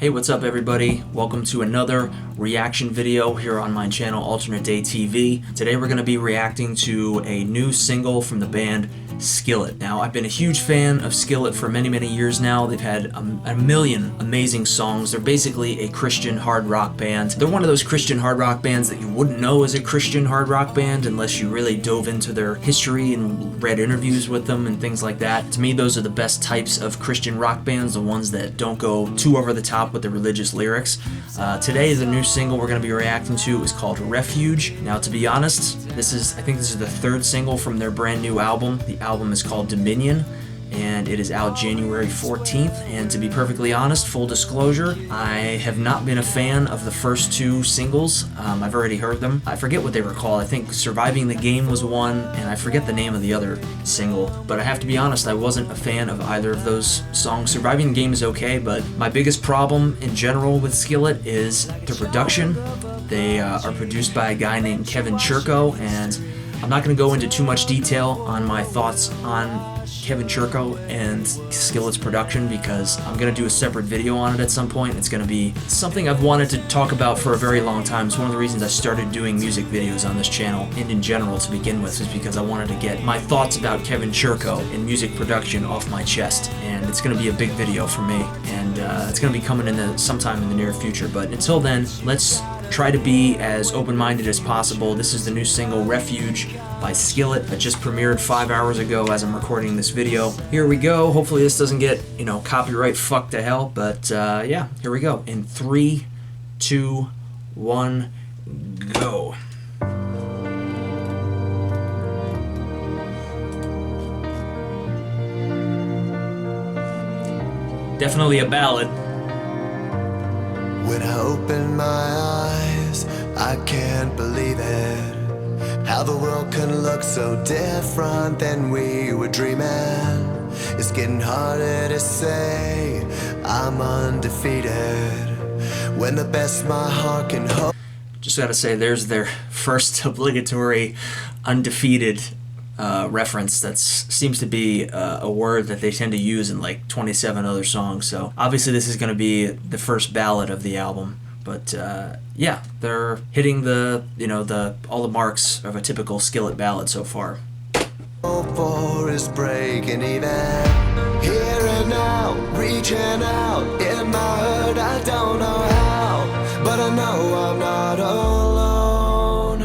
Hey, what's up everybody? Welcome to another reaction video here on my channel AlternateDayTV. Today we're going to be reacting to a new single from the band Skillet. Now, I've been a huge fan of Skillet for many years now. They've had a million amazing songs. They're basically a Christian hard rock band. They're one of those Christian hard rock bands that you wouldn't know as a Christian hard rock band unless you really dove into their history and read interviews with them and things like that. To me, those are the best types of Christian rock bands, the ones that don't go too over the top with the religious lyrics. Today, the new single we're going to be reacting to is called Refuge. Now, to be honest, I think this is the third single from their brand new album. The album is called Dominion, and it is out January 14th. And to be perfectly honest, full disclosure, I have not been a fan of the first two singles. I've already heard them. I forget what they were called. I think Surviving the Game was one, and I forget the name of the other single. But I have to be honest, I wasn't a fan of either of those songs. Surviving the Game is okay, but my biggest problem in general with Skillet is the production. They are produced by a guy named Kevin Churko, and I'm not going to go into too much detail on my thoughts on Kevin Churko and Skillet's production because I'm going to do a separate video on it at some point. It's going to be something I've wanted to talk about for a very long time. It's one of the reasons I started doing music videos on this channel and in general to begin with, is because I wanted to get my thoughts about Kevin Churko and music production off my chest. And it's going to be a big video for me, and it's going to be coming in sometime in the near future. But until then, let's try to be as open-minded as possible. This is the new single Refuge by Skillet that just premiered 5 hours ago as I'm recording this video. Here we go. Hopefully this doesn't get, copyright fucked to hell, but yeah, here we go. In 3, 2, 1, go. Definitely a ballad. When I open my eyes, I can't believe it. How the world can look so different than we were dreaming. It's getting harder to say I'm undefeated when the best my heart can hope. Just gotta say, there's their first obligatory undefeated reference. That seems to be a word that they tend to use in like 27 other songs. So obviously this is going to be the first ballad of the album. But yeah, they're hitting all the marks of a typical Skillet ballad so far. For is breaking even. Here and now, reaching out in my heart. I don't know how, but I know I'm not alone.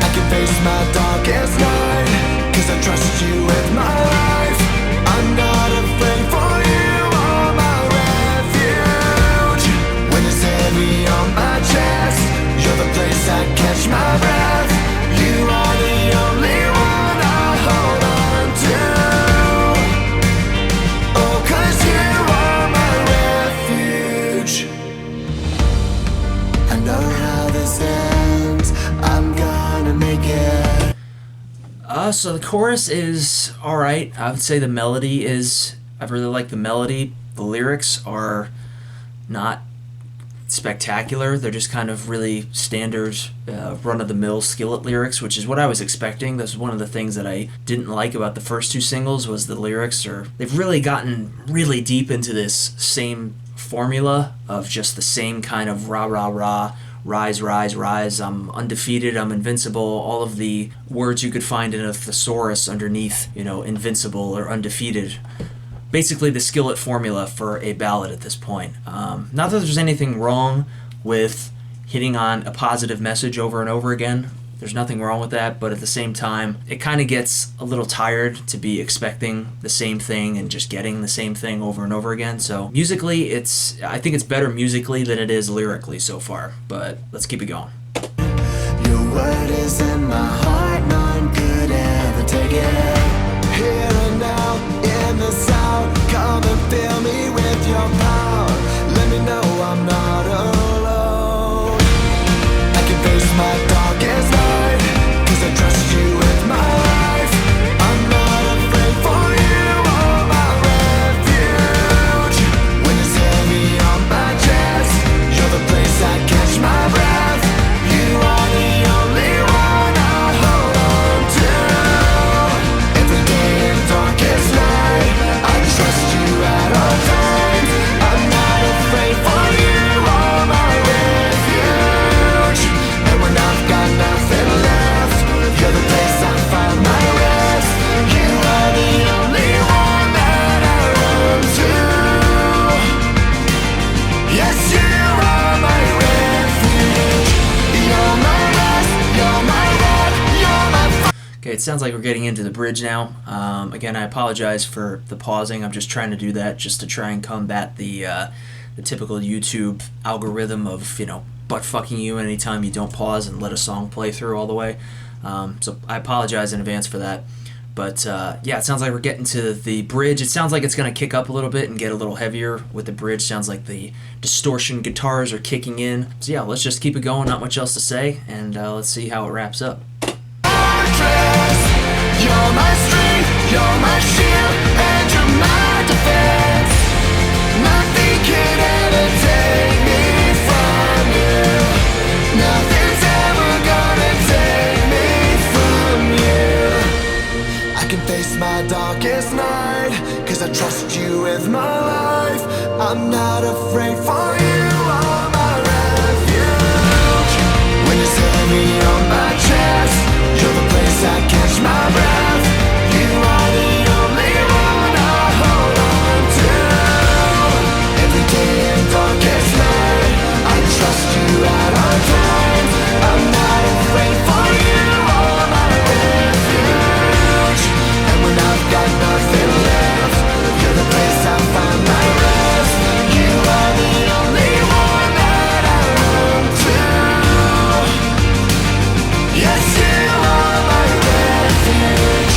I can face my darkest night, 'cause I trust you with my life. I'm not afraid for you, are my refuge. When it's heavy on my chest, you're the place I catch my breath. You are the only one I hold on to. Oh, 'cause you are my refuge. I know how this ends, I'm gonna make it. So the chorus is alright. I would say the melody is, I really like the melody. The lyrics are not spectacular. They're just kind of really standard run-of-the-mill Skillet lyrics, which is what I was expecting. That's one of the things that I didn't like about the first two singles, was the lyrics. They've really gotten really deep into this same formula of just the same kind of rah rah rah, rise, rise, rise, I'm undefeated, I'm invincible, all of the words you could find in a thesaurus underneath, invincible or undefeated. Basically the Skillet formula for a ballad at this point. Not that there's anything wrong with hitting on a positive message over and over again. There's nothing wrong with that, but at the same time, it kind of gets a little tired to be expecting the same thing and just getting the same thing over and over again. So musically, I think it's better musically than it is lyrically so far, but let's keep it going. Your word is in my heart, none could ever take it. Here and now, in the sound, come and fill me with your power. Let me know I'm not alone. I can face my darkest night, 'cause I trust you with my life. I'm not afraid for you, oh my refuge. When it's heavy on my chest, you're the place I catch my breath. You are the only one I hold on to. Every day in darkest night, I trust you at all times. Okay, it sounds like we're getting into the bridge now. Again, I apologize for the pausing. I'm just trying to do that just to try and combat the typical YouTube algorithm of, you know, butt fucking you anytime you don't pause and let a song play through all the way. So I apologize in advance for that. But yeah, it sounds like we're getting to the bridge. It sounds like it's going to kick up a little bit and get a little heavier with the bridge. Sounds like the distortion guitars are kicking in. So yeah, let's just keep it going. Not much else to say, and let's see how it wraps up. You're my strength, you're my shield, and you're my defense. Nothing can ever take me from you. Nothing's ever gonna take me from you. I can face my darkest night, 'cause I trust you with my life. I'm not afraid, for you are my refuge. When it's heavy on my chest, you're the place I catch my breath. You are the only one I hold on to. Every day and darkest night, I trust you at all times. I'm not afraid, for you are my refuge. And when I've got nothing left, you're the place I find my rest. You are the only one that I run to. Yes, you are my refuge.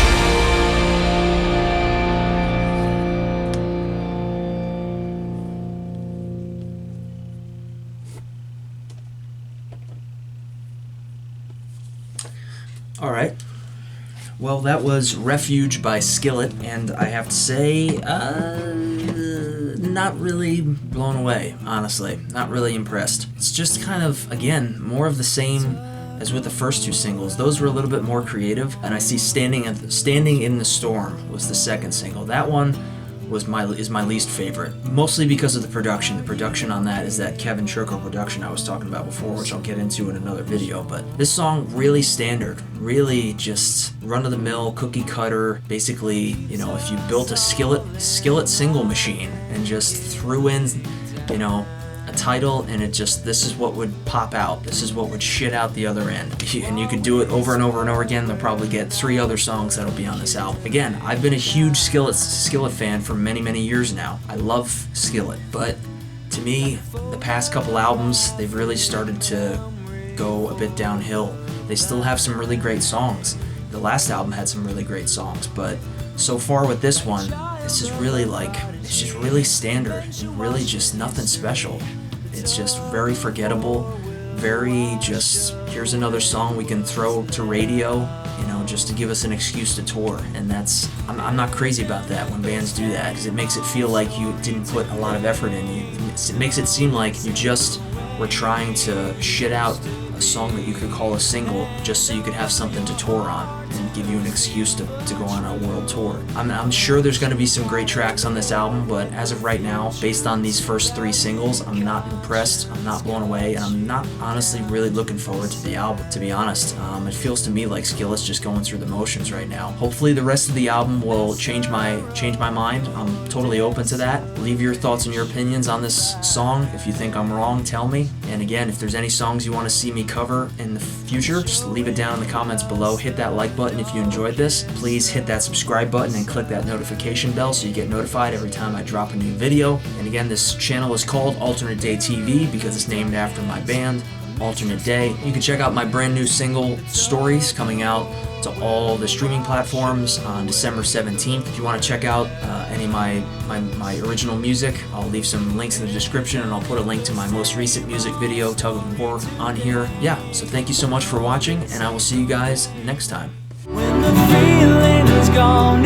All right. Well, that was Refuge by Skillet, and I have to say, not really blown away, honestly. Not really impressed. It's just kind of, again, more of the same as with the first two singles. Those were a little bit more creative, and I see Standing in the Storm was the second single. That one is my least favorite, mostly because of the production. The production on that is that Kevin Churko production I was talking about before, which I'll get into in another video. But this song, really standard, really just run-of-the-mill, cookie cutter. Basically, you know, if you built a Skillet single machine and just threw in, you know, a title, and it just, this is what would pop out, this is what would shit out the other end, and you could do it over and over and over again. They'll probably get 3 other songs that'll be on this album. Again, I've been a huge Skillet fan for many years now. I love Skillet, but to me, the past couple albums, they've really started to go a bit downhill. They still have some really great songs. The last album had some really great songs, but so far with this one, this is really like, it's just really standard and really just nothing special. It's just very forgettable, very just, here's another song we can throw to radio, you know, just to give us an excuse to tour. And that's, I'm not crazy about that when bands do that, because it makes it feel like you didn't put a lot of effort in. It makes it seem like you just were trying to shit out a song that you could call a single just so you could have something to tour on and give you an excuse to go on a world tour. I'm sure there's going to be some great tracks on this album, but as of right now, based on these first 3 singles, I'm not impressed, I'm not blown away, and I'm not honestly really looking forward to the album, to be honest. It feels to me like Skillet's just going through the motions right now. Hopefully the rest of the album will change my mind. I'm totally open to that. Leave your thoughts and your opinions on this song. If you think I'm wrong, tell me. And again, if there's any songs you want to see me cover in the future, just leave it down in the comments below. Hit that like button if you enjoyed this. Please hit that subscribe button and click that notification bell so you get notified every time I drop a new video. And again, this channel is called AlternateDayTV because it's named after my band, Alternate Day. You can check out my brand new single, Stories, coming out to all the streaming platforms on December 17th. If you want to check out any of my original music, I'll leave some links in the description, and I'll put a link to my most recent music video, Tug of War, on here. Yeah, so thank you so much for watching, and I will see you guys next time. When the feeling is gone.